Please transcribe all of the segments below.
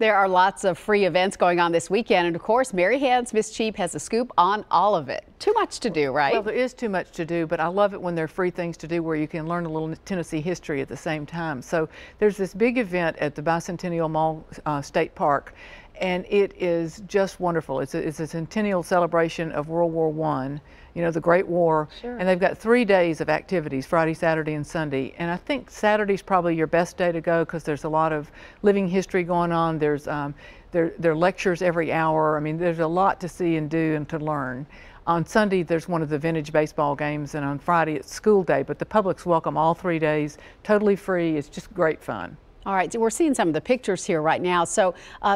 There are lots of free events going on this weekend, and of course, Mary Hand's Miss Cheap has a scoop on all of it. Too much to do, right? Well, there is too much to do, but I love it when there are free things to do where you can learn a little Tennessee history at the same time. So there's this big event at the Bicentennial Mall State Park, and it is just wonderful. It's a centennial celebration of World War I, you know, the Great War. Sure. And they've got 3 days of activities, Friday, Saturday, and Sunday. And I think Saturday's probably your best day to go because there's a lot of living history going on. There's there are lectures every hour. I mean, there's a lot to see and do and to learn. On Sunday, there's one of the vintage baseball games, and on Friday, it's school day. But the public's welcome all 3 days, totally free. It's just great fun. All right, so we're seeing some of the pictures here right now. So,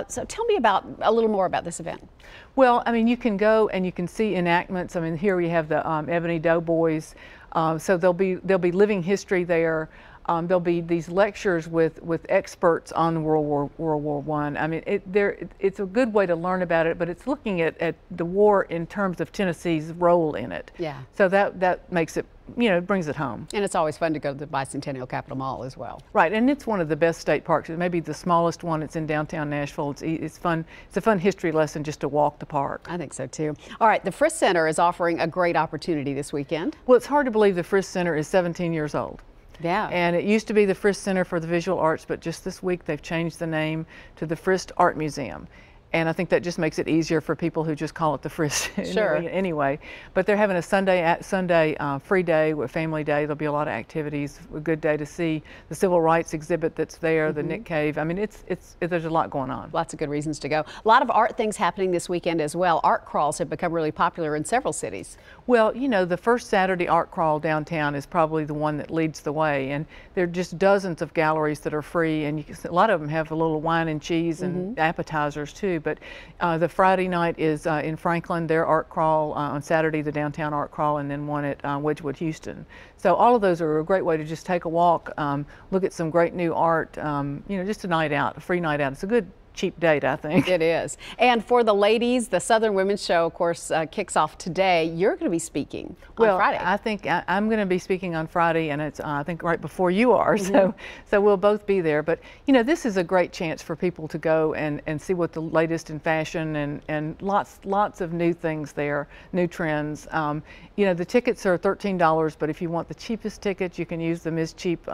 so tell me a little more about this event. Well, I mean, you can go and you can see enactments. I mean, here we have the Ebony Doughboys. So there'll be living history there. There'll be these lectures with experts on World War I. I mean, it's a good way to learn about it, but it's looking at the war in terms of Tennessee's role in it. Yeah. So that makes it, you know, brings it home. And it's always fun to go to the Bicentennial Capitol Mall as well. Right, and it's one of the best state parks. It may be the smallest one. It's in downtown Nashville. It's fun. It's a fun history lesson just to walk the park. I think so too. All right, the Frist Center is offering a great opportunity this weekend. Well, it's hard to believe the Frist Center is 17 years old. Yeah. And it used to be the Frist Center for the Visual Arts, but just this week they've changed the name to the Frist Art Museum. And I think that just makes it easier for people who just call it the Frist Sure. anyway. But they're having a Sunday free day with Family Day. There'll be a lot of activities. A good day to see the Civil Rights exhibit that's there, the Nick Cave. I mean, there's a lot going on. Lots of good reasons to go. A lot of art things happening this weekend as well. Art crawls have become really popular in several cities. Well, you know, the first Saturday art crawl downtown is probably the one that leads the way. And there are just dozens of galleries that are free. And a lot of them have a little wine and cheese and appetizers too. But the Friday night is in Franklin, their art crawl. On Saturday, the downtown art crawl, and then one at Wedgwood, Houston. So all of those are a great way to just take a walk, look at some great new art, you know, just a night out, a free night out. It's a good, cheap date, I think. It is. And for the ladies, the Southern Women's Show, of course, kicks off today. You're going to be speaking on Friday. I think I'm going to be speaking on Friday, and it's I think right before you are. So we'll both be there. But you know, this is a great chance for people to go and see what the latest in fashion and lots of new things there, new trends. You know, the tickets are $13, but if you want the cheapest tickets, you can use the Ms. Cheap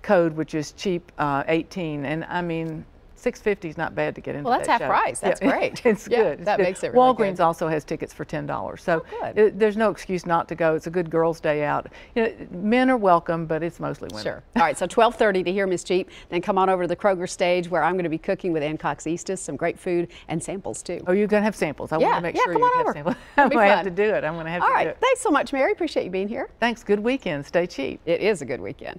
code, which is cheap 18. And I mean, $6.50 is not bad to get into. Well, that's half price. That's great. It's good. That makes it really Walgreens good. also has tickets for $10. So there's no excuse not to go. It's a good girls' day out. You know, men are welcome, but it's mostly women. Sure. All right, so 12:30 to hear Miss Cheap. Then come on over to the Kroger stage where I'm going to be cooking with Ann Cox Eastis, some great food and samples too. Oh, you're going to have samples. I want to make sure come you on have over. samples. I'm going to have to do it. I'm going to have to do it. All right, thanks so much, Mary. Appreciate you being here. Thanks. Good weekend. Stay cheap. It is a good weekend.